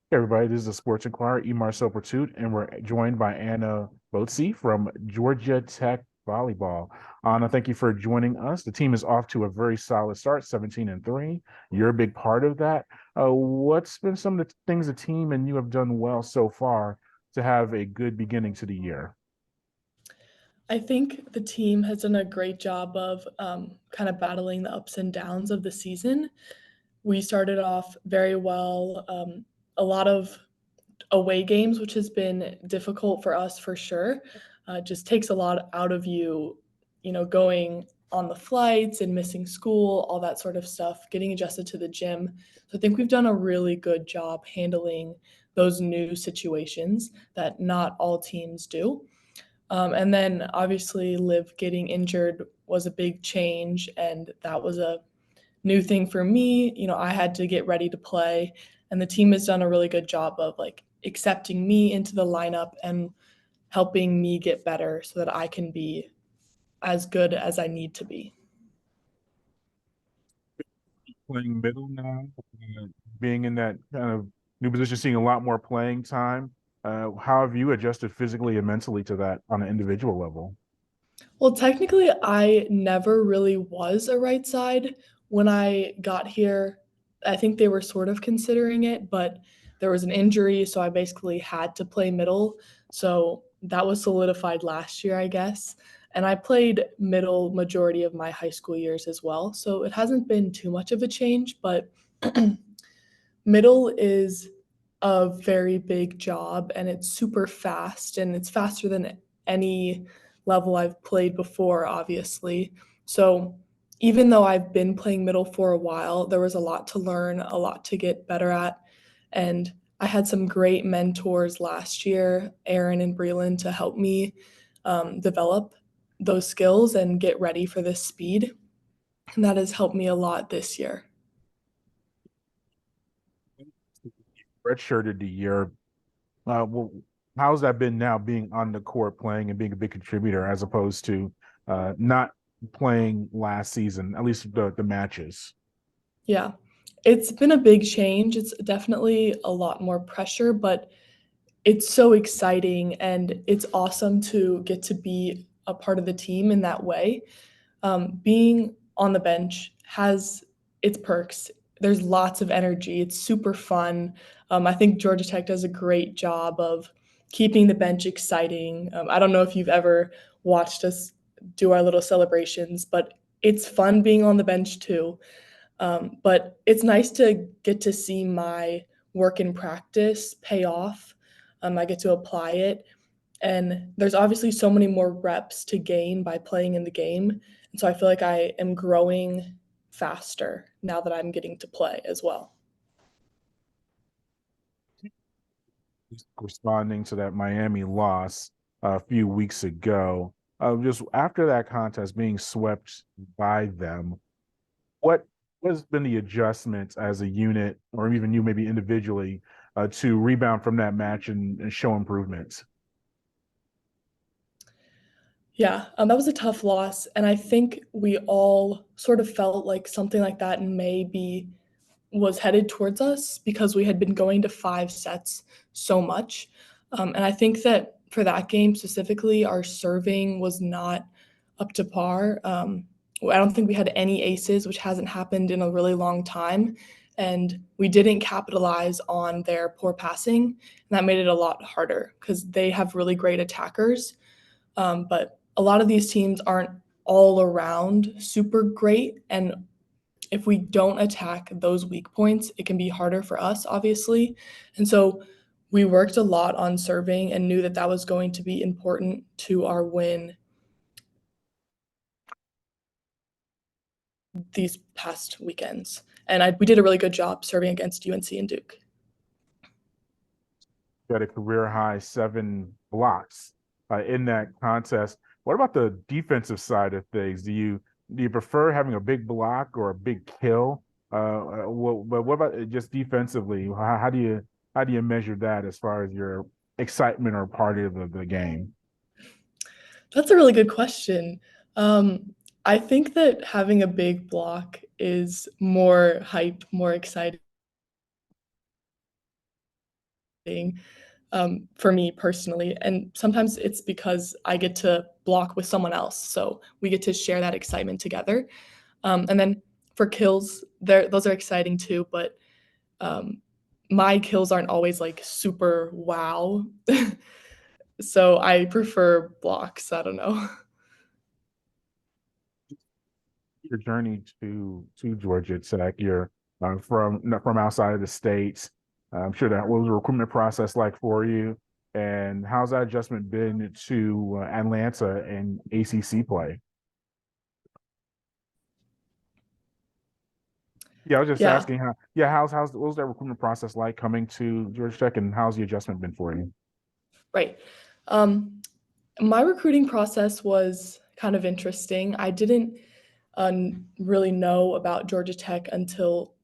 Hey everybody, this is the Sports Inquirer, Marcel Pursuit, and we're joined by Anna Boezi from Georgia Tech Volleyball. Anna, thank you for joining us. The team is off to a very solid start, 17-3. You're a big part of that. What's been some of the things the team and you have done well so far to have a good beginning to the year? I think the team has done a great job of kind of battling the ups and downs of the season. We started off very well, a lot of away games, which has been difficult for us for sure. Just takes a lot out of you, going on the flights and missing school, all that sort of stuff, getting adjusted to the gym. So I think we've done a really good job handling those new situations that not all teams do. And then obviously, Liv getting injured was a big change, and that was a new thing for me. I had to get ready to play, and the team has done a really good job of like accepting me into the lineup and helping me get better so that I can be as good as I need to be. Playing middle now, being in that kind of new position, seeing a lot more playing time. How have you adjusted physically and mentally to that on an individual level? Well, technically, I never really was a right side when I got here. I think they were sort of considering it, but there was an injury, so I basically had to play middle. So that was solidified last year, I guess. And I played middle majority of my high school years as well. So it hasn't been too much of a change, but middle is a very big job and it's super fast and it's faster than any level I've played before, obviously. So even though I've been playing middle for a while, there was a lot to learn, a lot to get better at. And I had some great mentors last year, Aaron and Breland, to help me develop those skills and get ready for this speed. And that has helped me a lot this year. Redshirted the year. Well, how's that been now being on the court playing and being a big contributor as opposed to not playing last season, at least the matches? Yeah. It's been a big change. It's definitely a lot more pressure, but it's so exciting and it's awesome to get to be a part of the team in that way. Being on the bench has its perks. There's lots of energy. It's super fun. I think Georgia Tech does a great job of keeping the bench exciting. I don't know if you've ever watched us do our little celebrations, but it's fun being on the bench too. But it's nice to get to see my work in practice pay off. I get to apply it. And there's obviously so many more reps to gain by playing in the game. And so I feel like I am growing faster now that I'm getting to play as well. Responding to that Miami loss a few weeks ago, just after that contest being swept by them, what has been the adjustments as a unit, or even you maybe individually, to rebound from that match and show improvements? Yeah, that was a tough loss. And I think we all sort of felt like something like that maybe was headed towards us because we had been going to 5 sets so much. And I think that for that game specifically, our serving was not up to par. I don't think we had any aces, which hasn't happened in a really long time. And we didn't capitalize on their poor passing. And that made it a lot harder because they have really great attackers. But a lot of these teams aren't all around super great. And if we don't attack those weak points, it can be harder for us, obviously. And so we worked a lot on serving and knew that that was going to be important to our win these past weekends. And we did a really good job serving against UNC and Duke. You had a career high 7 blocks in that contest. What about the defensive side of things? Do you prefer having a big block or a big kill? But what about just defensively? How do you measure that as far as your excitement or part of the game? That's a really good question. I think that having a big block is more hype, more exciting for me personally. And sometimes it's because I get to block with someone else. So we get to share that excitement together. And then for kills, those are exciting too, but my kills aren't always like super wow. So I prefer blocks. I don't know. Your journey to Georgia Tech. You're from outside of the states. I'm sure that what was the recruitment process like for you, and how's that adjustment been to Atlanta and ACC play? Yeah, I was just Yeah, asking how. Yeah, how's what was that recruitment process like coming to Georgia Tech, and how's the adjustment been for you? right. My recruiting process was kind of interesting. I didn't really know about Georgia Tech until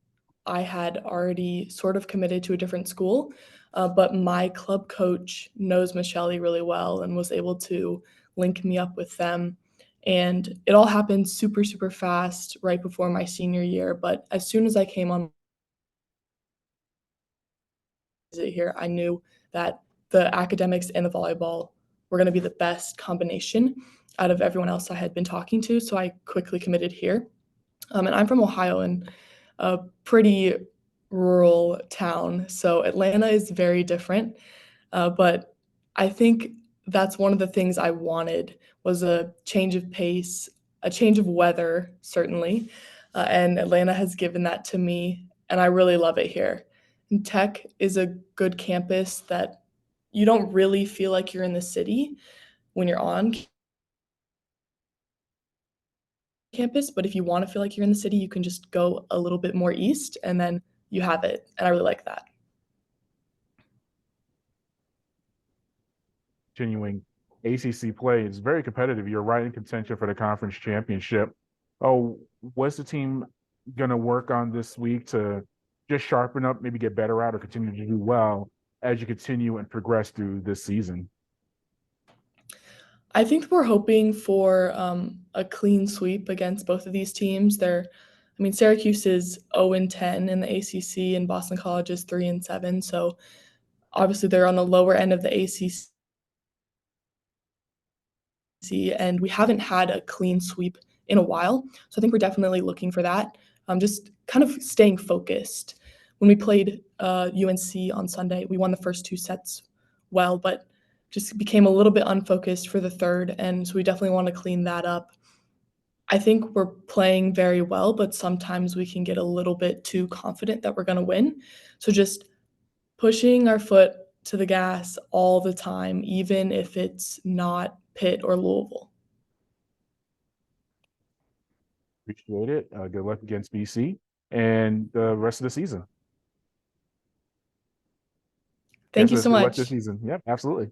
I had already sort of committed to a different school. But my club coach knows Michelle really well and was able to link me up with them. And it all happened super, super fast right before my senior year. But as soon as I came on visit here, I knew that the academics and the volleyball were going to be the best combination out of everyone else I had been talking to. So I quickly committed here. And I'm from Ohio, and a pretty rural town. So Atlanta is very different. But I think that's one of the things I wanted was a change of pace, a change of weather, certainly. And Atlanta has given that to me, and I really love it here. And Tech is a good campus that you don't really feel like you're in the city when you're on campus, but if you want to feel like you're in the city, you can just go a little bit more east and then you have it. And I really like that. Continuing ACC play is very competitive. You're right in contention for the conference championship. Oh, what's the team going to work on this week to just sharpen up, maybe get better out, or continue to do well as you continue and progress through this season? I think we're hoping for a clean sweep against both of these teams. Syracuse is 0-10 in the ACC, and Boston College is 3-7. So obviously they're on the lower end of the ACC, and we haven't had a clean sweep in a while. So I think we're definitely looking for that. Just kind of staying focused. When we played UNC on Sunday, we won the first two sets well, but just became a little bit unfocused for the third. And so we definitely want to clean that up. I think we're playing very well, but sometimes we can get a little bit too confident that we're going to win. So just pushing our foot to the gas all the time, even if it's not Pitt or Louisville. Appreciate it. Good luck against BC and the rest of the season. Thank Yes, you let's so good luck this much. season. Yep, absolutely.